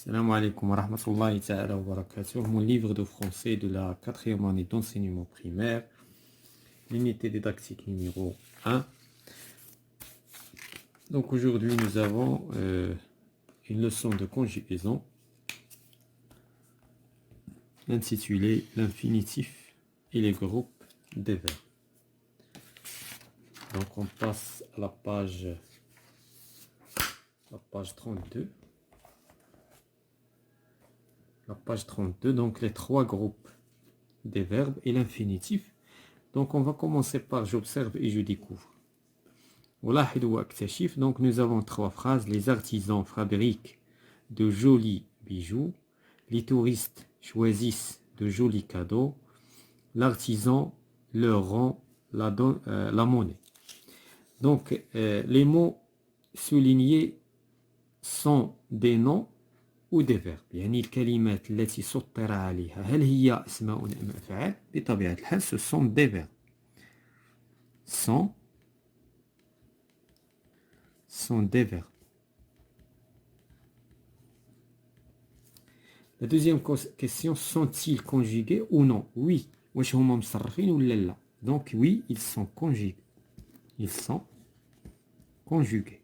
Salam alaikum wa rahmatullahi ta'ala wa barakatuh. Mon livre de français de la quatrième année d'enseignement primaire, l'unité didactique numéro 1. Donc aujourd'hui nous avons une leçon de conjugaison intitulée l'infinitif et les groupes des verbes. Donc on passe à la page 32. La page 32, donc les trois groupes des verbes et l'infinitif. Donc on va commencer par j'observe et je découvre. Donc nous avons trois phrases. Les artisans fabriquent de jolis bijoux. Les touristes choisissent de jolis cadeaux. L'artisan leur rend la monnaie. Donc les mots soulignés sont des noms ou des verbes. يعني الكلمات التي سطر عليها هل هي اسماء ام افعال؟ بطبيعة الحال ce sont des verbes. Sont des verbes. La deuxième question, sont-ils conjugués ou non? Oui. واش هما مصرفين ولا لا؟ Donc oui, ils sont conjugués. Ils sont conjugués.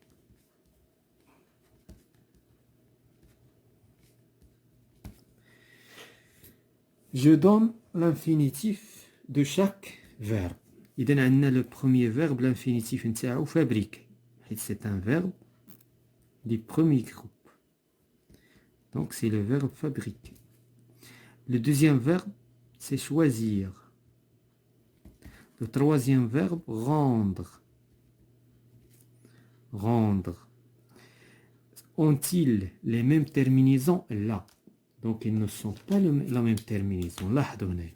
Je donne l'infinitif de chaque verbe. إذا عندنا le premier verbe, l'infinitif نتاعو fabriquer. C'est un verbe du premier groupe. Donc c'est le verbe fabriquer. Le deuxième verbe, c'est choisir. Le troisième verbe, rendre. Rendre. Ont-ils les mêmes terminaisons? Là. Donc ils ne sont pas la même terminaison. Là, donnez.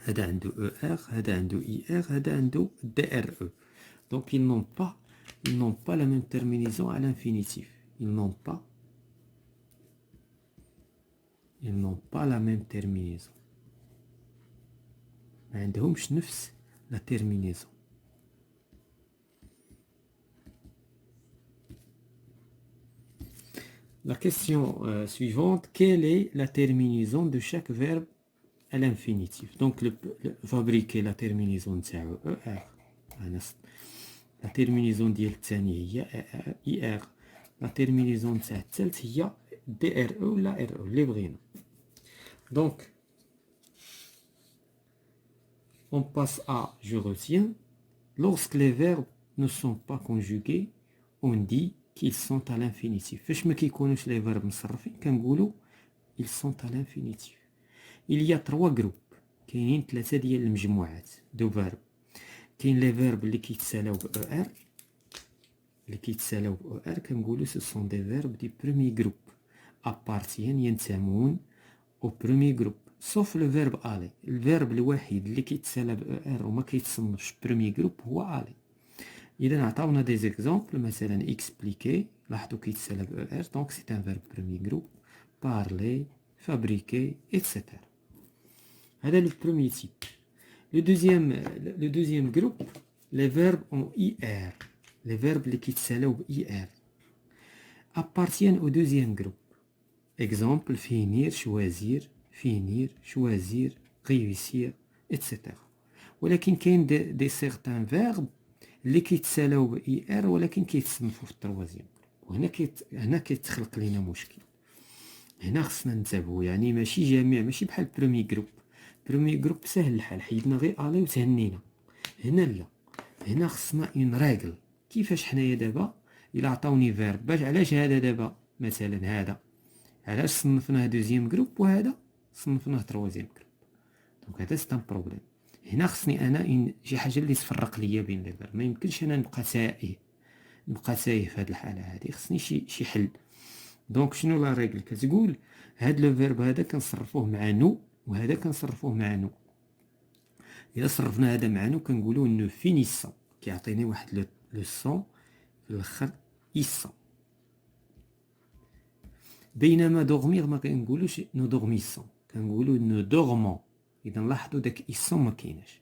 هذا عنده ER, هذا عنده IR, هذا عنده DRE. Donc ils n'ont pas la même terminaison à l'infinitif. Ils n'ont pas la même terminaison. ما عندهمش نفس la terminaison. La question suivante, quelle est la terminaison de chaque verbe à l'infinitif? Donc fabriquer la terminaison نتاعو ER. La terminaison ديال الثاني هي IR. La terminaison نتاع الثالث هي DRE ولا RE اللي بغينا. Donc on passe à je retiens. Lorsque les verbes ne sont pas conjugués, on dit qu'ils sont à l'infinitif. فاش ما كيكونوش les verbes مصرفين كنقولوا ils sont à l'infinitif. Il y a trois groupes. كاينين ثلاثه ديال المجموعات دو verb. كاين les verbes اللي كيتسالاو ب ER. اللي كيتسالاو ب ER كنقولوا ce sont des verbes du premier groupe. appartiennent ينتمون au premier groupe. sauf le verbe aller. الفيرب الوحيد اللي كيتسالى ب ER وما كيتصنفش premier groupe هو aller. إذا عطاونا des exemples مثلا expliquer لاحظوا كيتسالى ب ER donc c'est un verbe premier groupe. parler, fabriquer, etc. هذا le premier type. Le deuxième groupe, les verbes ont IR. Les verbes اللي كيتسالاو ب IR appartiennent au deuxième groupe. Exemple, finir, choisir, réussir, etc. ولكن كاين des certains verbes اللي كيتسالاو ب IR ولكن كيتصنفوا في التروازيام. وهنا كيتخلق لنا مشكل. هنا خصنا ننتبهوا يعني ماشي بحال بريمي جروب. بريمي جروب سهل الحال حيدنا غير الي وتهنينا. هنا لا. هنا خصنا اون ريغل. كيفاش حنايا دابا الا عطاوني فيرب باش علاش هذا دابا مثلا هذا علاش صنفناه دوزيام جروب وهذا صنفناه تروازيام جروب. دونك هذا سي ان بروبليم. هنا خصني انا شي حاجه اللي تفرق ليا بين لي فيرب. ما يمكنش انا نبقى تايه في هذه الحاله هذه. خصني شي حل. دونك شنو لا ريغل كتقول هاد لو فيرب هذا كنصرفوه مع نو وهذا كنصرفوه مع نو. الا صرفنا هذا مع نو كنقولوا نو فينيسون كيعطيني واحد لو سون في الاخر إيسون. بينما دوغميغ ما كنقولوش نو دوغميسون كنقولوا نو دوغمون. اذا لاحظوا داك إيسون ما كايناش.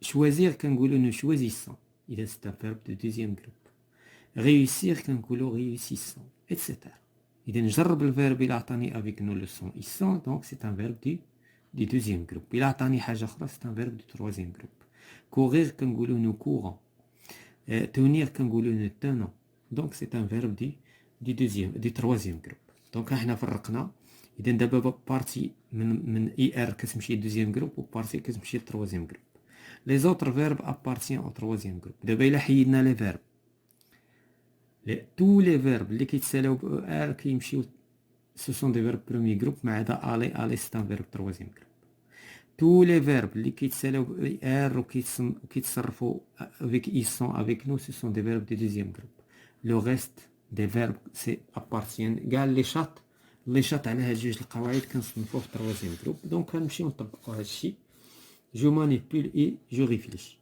شوازير كنقولوا نو شوازيسون. اذا سي ان فيرب دو دوزيام جروب. réussir كنقولوا réussissons etc. إذا نجرب الفيرب إلا عطاني avec nous le son ils sont donc c'est un verbe du deuxième groupe. إلا عطاني حاجة أخرى c'est un verbe du troisième groupe. courir كنقولو nous courons. tenir كنقولو nous tenons. donc c'est un verbe du troisième groupe. donc احنا فرقنا. إذا دابا بارتي من اي ار كتمشي للدوزيام جروب وبارتي كتمشي للتروازيام جروب. لي زوتر فيرب ابارتيان او تروازيام جروب. دابا الا حيدنا لي فيرب تو لي فيرب اللي كيتسالاو ب ار كيمشيو سو سون دي فيرب بروميي جروب ما عدا الي سي ان فيرب تروازيام جروب. تو لي فيرب اللي كيتسالاو ب ار وكيتصرفوا افيك اي سون افيك نو سو سون دي فيرب دي دوزيام جروب. لو ريست دي فيرب سي ابارتيان كاع لي شاط اللي شاط على هاد جوج القواعد كنصنفوه في التروازيام جروب. دونك غنمشيو نطبقوا هاد الشيء. جو مانيبول اي جو ريفليشي.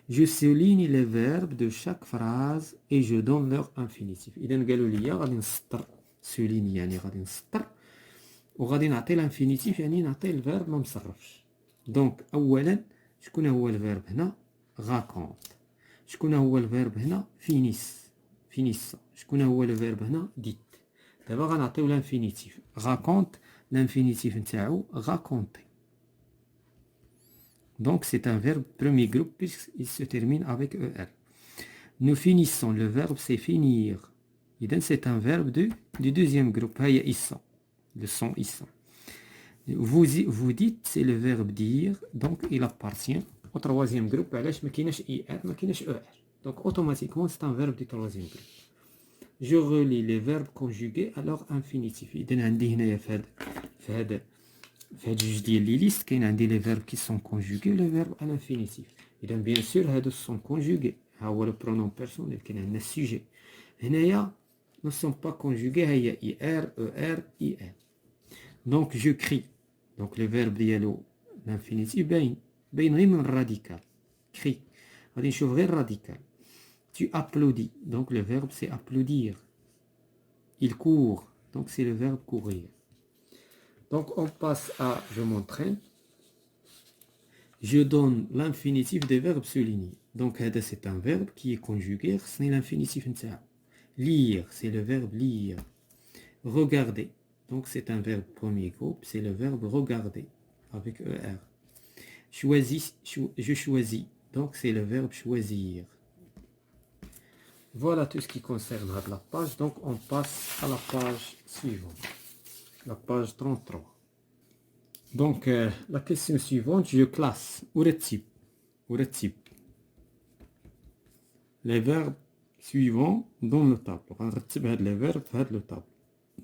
جو سوليني لي فيرب دو شاك فراز اي جو دون لور انفينيتيف. اذا قالوا لي غادي نسطر سوليني يعني غادي نسطر وغادي نعطي الانفينيتيف يعني نعطي الفيرب ما مصرفش. دونك اولا شكون هو الفيرب هنا؟ غاكونت. شكون هو الفيرب هنا؟ فينيس. شكون هو الفيرب هنا؟ ديت. دابا غنعطيو لانفينيتيف. غاكونت l'Infinitif نتاعو raconter. Donc c'est un verbe premier groupe puisqu'il se termine avec ER. Nous finissons, le verbe c'est finir. Et donc c'est un verbe du deuxième groupe. Ils sont. Le son, ils sont. Vous dites, c'est le verbe dire, donc il appartient au troisième groupe. علاش ما كايناش IR ما كايناش ER. Donc automatiquement c'est un verbe du troisième groupe. Je relis les verbes conjugués à leur infinitif. إذا عندي هنايا في هاد جوج ديال لي ليست كاين عندي لي فيرب كي سون كونجوغي لي فيرب على انفينيتيف. اذا بيان سور هادو سون كونجوغي. ها هو لو برونون بيرسونيل كاين عندنا السوجي. هنايا نو سون با كونجوغي. ها هي اي ار او ار اي ار. دونك جو كري. دونك لي فيرب ديالو الانفينيتيف باين غير من الراديكال. كري غادي نشوف غير الراديكال. tu applaudis. donc le verbe c'est applaudir. il court. donc c'est le verbe courir. Donc on passe à je m'entraîne. Je donne l'infinitif des verbes soulignés. Donc c'est un verbe qui est conjugué. C'est l'infinitif. Lire, c'est le verbe lire. Regarder. Donc c'est un verbe premier groupe. C'est le verbe regarder avec ER. Je choisis. Donc c'est le verbe choisir. Voilà tout ce qui concerne la page. Donc on passe à la page suivante. La page 33. Donc, la question suivante, je classe ورتب les verbes suivants dans le tableau. غنرتب هاد les verbes في هاد le tableau.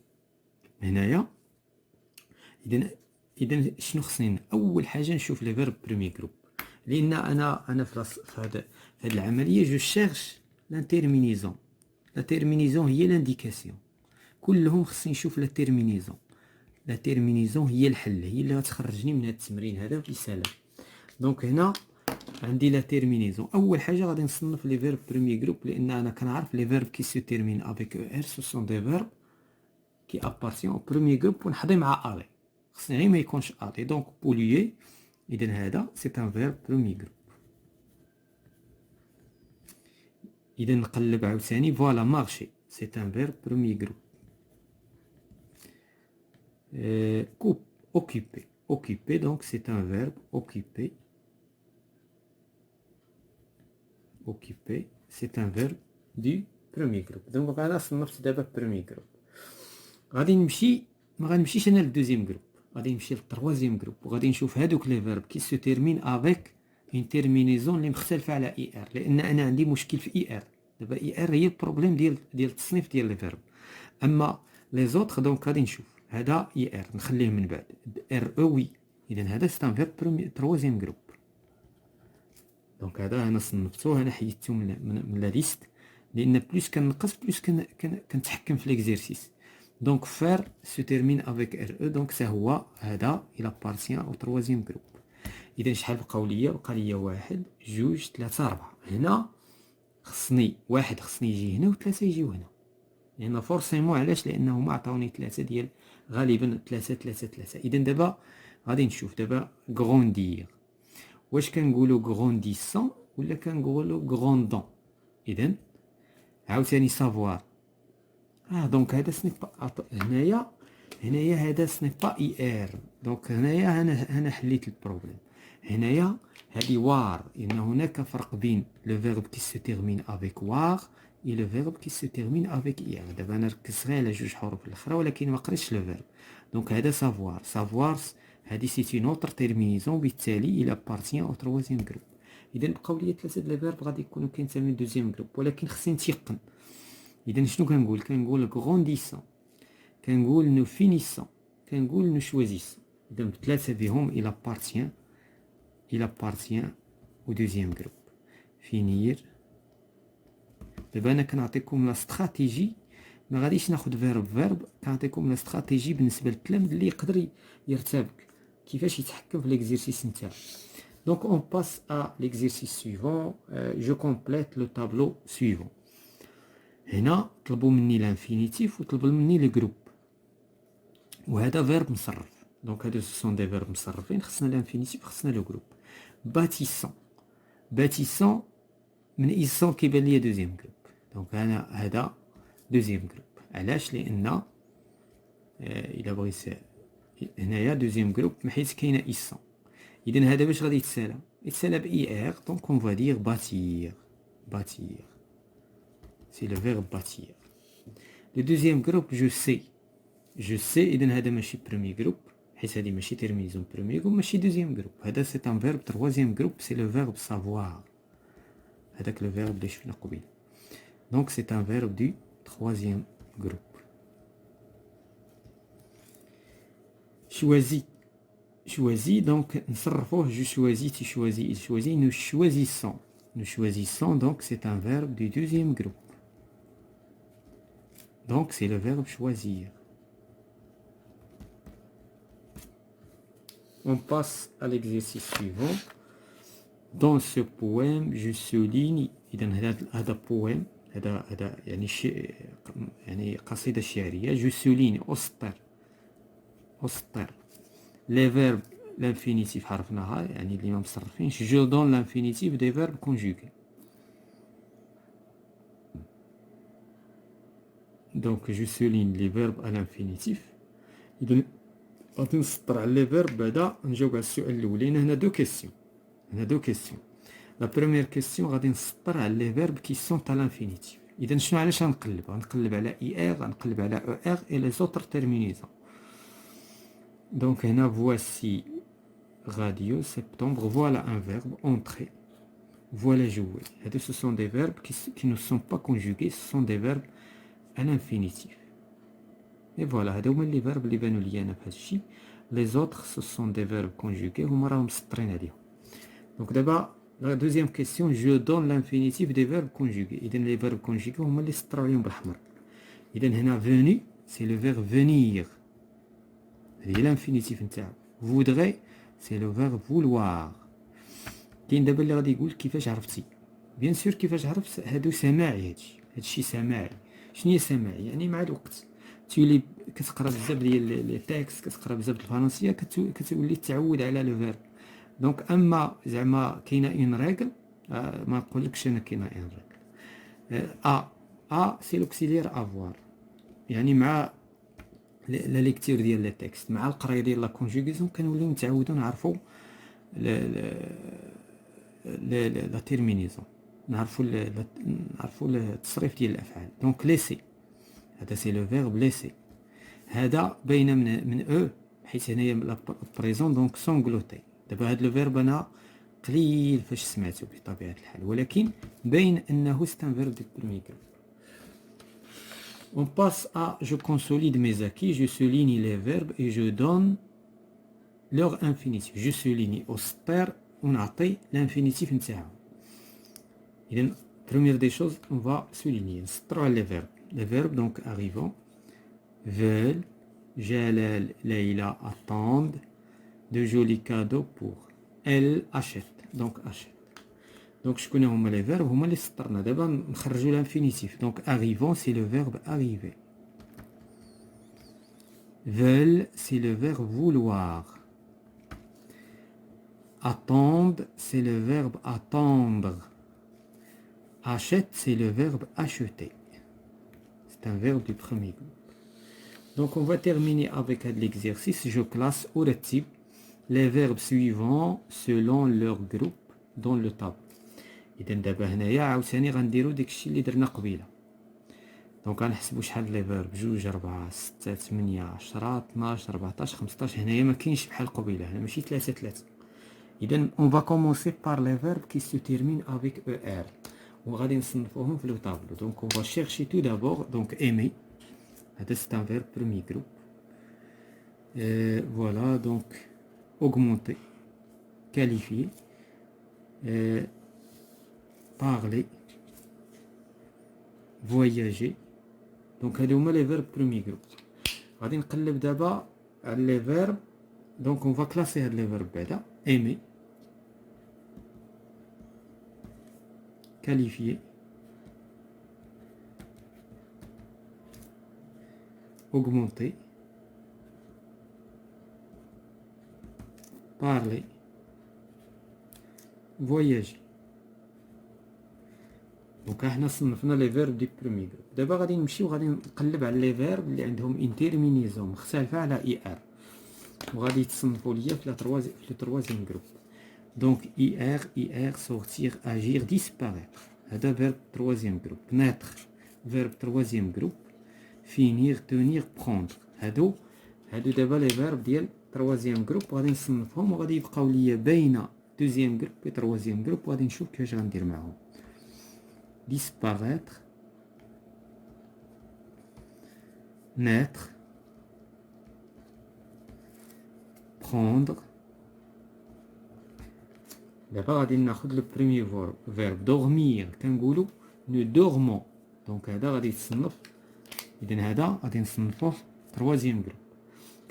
هنايا إذا شنو خصني؟ أول حاجة نشوف les verbes premier groupe. لأن أنا في هاد العملية je cherche l'interminaison. La terminaison هي l'indication. كلهم خصني نشوف la terminaison. لا تيرمينيزون هي الحل. هي اللي غتخرجني من هذا التمرين هذا بسلام. دونك هنا عندي لا تيرمينيزون. اول حاجه غادي نصنف لي فيرب بريمي جروب لان انا كنعرف لي فيرب كي سو تيرمين افيك او ار سو سون دي فيرب كي ابارتيون او بريمي جروب ونحضي مع الي. خصني غير ما يكونش الي. دونك بوليي اذا هذا سي ان فيرب بريمي جروب. اذا نقلب عاوتاني فوالا مارشي سي ان فيرب بريمي جروب. occuper, donc c'est un verbe. Occuper, c'est un verbe du premier groupe. Donc انا صنفت دابا premier groupe. غادي نمشي ما غنمشيش انا للدوزيام جروب. غادي نمشي للتروازيام جروب وغادي نشوف هادوك لي فيرب كي سو تيرمين افيك اون تيرمينيزون اللي مختلفه على اي ار. لان انا عندي مشكل في اي ار. دابا اي ار هي البروبليم ديال التصنيف ديال لي فيرب. اما لي زوطخ دونك غادي نشوف هذا اي ار نخليه من بعد ار او وي. اذا هذا سي ان فيرب تروازيام جروب. دونك هذا انا صنفتوه انا حيدته من لا ليست لان بلوس كنقص بلوس كنتحكم في ليكزيرسيس. دونك فار سو تيرمين افيك ار او. دونك حتى هو هذا الى بارتيان او تروازيام جروب. اذا شحال بقاو ليا؟ بقى ليا 1 2 3 4. هنا خصني واحد خصني يجي هنا وثلاثه يجيو هنا. لان فورسيمون علاش؟ لانه ما عطاوني ثلاثه ديال غالبا ثلاثه. اذا دابا غادي نشوف دابا غروندير. واش كنقولوا غرونديسون ولا كنقولوا غروندون؟ اذا عاوتاني سافوار دونك هذا سني با هنايا هذا سني با اي ار. دونك هنايا انا حليت البروبليم. هنايا هذه وار، ان هناك فرق بين لو فيرب كي سو تيرمين افيك وار اي لو فيرب كي سو تيرمين افيك اي ار. دابا انا ركزت غير على جوج حروف الاخرى ولكن ما قريتش لو فيرب. دونك هذا سافوار. سافوار هذه سي اون اوتر تيرمينيزون، بالتالي الى بارتيان او تروازيام جروب. اذا بقاو لي ثلاثه د لي فيرب غادي يكونوا كينتميو دوزيام جروب، ولكن خصني نتيقن. اذا شنو كنقول غرونديسون، كنقول نو فينيسون، كنقول نو شوازيسون. اذا ثلاثه بهم الى بارتيان او دوزيام جروب. فينير. دابا انا كنعطيكم لا استراتيجي، ما غاديش ناخذ فيرب، كنعطيكم لا استراتيجي بالنسبه للتلاميذ اللي يقدر يرتبك كيفاش يتحكم في ليكزيرسيس نتاعو. Donc on passe à l'exercice suivant. Je complète le tableau suivant. هنا طلبوا مني لانفينيتيف وطلبوا مني لي جروب، وهذا فيرب مصرف. دونك هادو سون دي فيرب مصرفين، خصنا لانفينيتيف خصنا لو جروب. باتيسون. باتيسون من ايسون كيبان ليا دوزيام جروب. دونك انا هذا دوزيام جروب. علاش؟ لان الا بغيت هنايا دوزيام جروب حيت كاينه ايسون. اذا هذا باش غادي يتسالى باي ار. دونك اون فا دير باتير. باتير سي لو فيرب باتير. لو دوزيام جروب جو سي. اذا هذا ماشي بروميي جروب حيت هذه ماشي تيرمينيزون بروميي جروب، ماشي دوزيام جروب. هذا سي ان فيرب تروازيام جروب، سي لو فيرب سافوار. هذاك لو فيرب اللي شفنا قبيل. دونك سي ان فيرب دو تروازيام جروب. choisi, donc je choisis, tu choisis, il choisit, nous choisissons, donc c'est un verbe du deuxième groupe. Donc c'est le verbe choisir. On passe à l'exercice suivant. Dans ce poème, je souligne هذا poème، هذا يعني قصيدة شعرية. je souligne أسطر les verbes l'infinitif عرفناها يعني اللي ما مصرفينش. je donne l'infinitif des verbes conjugués. donc je souligne les verbes à l'infinitif. إذا غادي نسطر على لي فيرب بعدا نجاوب على السؤال الاولين. هنا دو كيسيون. لا بروميير كيسيون غادي نسطر على لي فيرب كي سون à l'infinitif. إذا شنو علاش غنقلب على اي ار، غنقلب على او ار et les autres terminaisons. donc هنا voici radio septembre, voilà un verbe entrer, voilà jouer. Ce sont des verbes qui ne sont pas conjugués, ce sont des verbes à l'infinitif. Et voilà, هادو هما les verbes اللي بانوا لي انا في هذا الشيء. les autres ce sont des verbes conjugués هما راهم مسطرين عليهم. donc دابا la deuxième question, je donne l'infinitif des verbes conjugués. إذا les verbes conjugués هما اللي سطروا عليهم بالأحمر. إذا هنا venu c'est le verbe venir، هذه l'infinitif نتاعو. voudrait c'est le verbe vouloir. كاين دابا اللي غادي يقول كيفاش عرفتي؟ بيان سور كيفاش عرفت؟ هادو سماعي. هادشي سماعي. شنو هي سماعي؟ يعني مع الوقت تولي كتقرا بزاف ديال لي تيكست، كتقرا بزاف د الفرنسيه، كتولي تعود على لو فيرب. دونك اما زعما كاينه اون ريغل، ما نقولكش انا كاينه اون ريغل. سي لوكسيليير افوار، يعني مع لا ليكتير ديال لي تيكست مع القرايه ديال لا كونجوغيزون كنوليو نتعودو نعرفو لا تيرمينيزون، نعرفو التصريف ديال الافعال. دونك ليسي هذا سي لو فيرب ليسي. هذا باينه من او حيت هنايا لا بريزون دونك سونغلوتي. دابا هذا لو فيرب انا قليل فاش سمعته بطبيعه الحال، ولكن باين انه سي ان فيرب دو بروميير جروب. On passe à je consolide mes acquis, je souligne les verbes et je donne leur infinitif. Je souligne أسطر ونعطي l'infinitif نتاعو. إذن première des choses on va souligner نسطرو على les verbes. Les verbes donc arrivant veulent, Jalal, Leïla attendent de jolis cadeaux pour. Elle achète, donc achète. Donc شكون هما les verbes هما اللي سطرنا. دابا نخرجوا l'infinitif. donc arrivant c'est le verbe arriver. veulent c'est le verbe vouloir. attendent c'est le verbe attendre. achète c'est le verbe acheter. c'est un verbe du premier groupe. Donc on va terminer avec l'exercice. Je classe au type les verbes suivants selon leur groupe dans le tableau. إذا دابا هنايا عاوتاني غنديرو داكشي اللي درنا قبيله. دونك غنحسبو شحال لي فيرب 2 4 6 8 10 12 14 15. هنايا ما كاينش بحال قبيله، هنا ماشي 3 3. إذا on va commencer par les verbes qui se terminent avec ER وغادي نصنفوهم في لو طابلو. دونك on va chercher tout d'abord donc aimer. هذا c'est un verbe premier groupe. Voilà donc augmenter, qualifier, parler, voyager. Donc هادو هما les verbes premier groupe. غادي نقلب دابا على les verbes. Donc on va classer هاد les verbes بعدا. aimer, qualifier, augmenter, parler, voyager. دونك حنا صنفنا لي فيرب دي برومي جروب. دابا غادي نمشيو غادي نقلب على لي فيرب اللي عندهم ان تيرمينيزون مختلفه على اي ار وغادي يتصنفوا ليا في لو تروازيام جروب. دونك اي ار sortir, agir, disparaître. هذا فيرب تروازيام جروب. naître فيرب تروازيام جروب. finir, tenir, prendre. هادو دابا لي فيرب ديال تروازيام جروب وغادي نصنفهم وغادي يبقاو ليا بين دوزيام جروب و تروازيام جروب وغادي نشوف كيفاش غندير معاهم. disparaître, naître, prendre. D'abord غادي ناخذ لو بريمير فيرب dormir كنقولوا nous dormons. دونك هذا غادي يتصنف. اذا هذا غادي نصنفوه تروازيام جروب.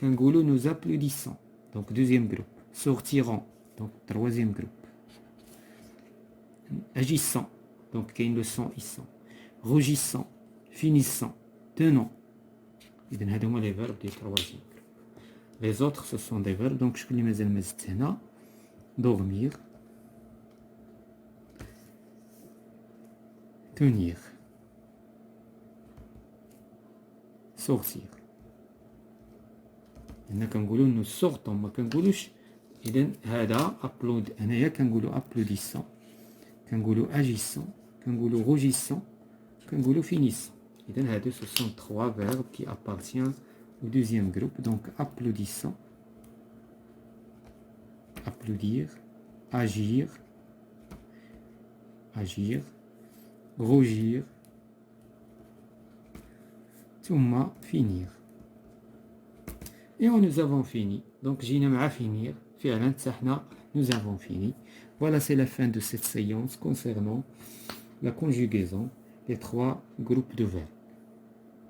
كنقولوا nous applaudissons donc deuxième groupe. sortirons donc troisième groupe. agissons donc كاين لو سون إيسون. rougissant, finissant, tenant. إذا هادو هما لي فيرب ديال troisième groupe. les autres ce sont des verbes. donc شكون اللي مازال ما زدت هنا؟ dormir, tenir, sortir. هنا كنقولوا نو سورطون ما كنقولوش. اذا هذا ابلود هنايا كنقولوا ابلوديسون كنقولوا اجيسون كنقولوا روجيسون كنقولوا فينيسون. اذا هادو سو سون 3 فيرب كي ابارتيان au deuxième groupe. donc applaudissant, applaudir, agir, rougir, ثم finir. Et nous avons fini. Donc جينا مع finir. فعلا حنا nous avons fini. Voilà, c'est la fin de cette séance concernant la conjugaison des 3 groupes de verbes.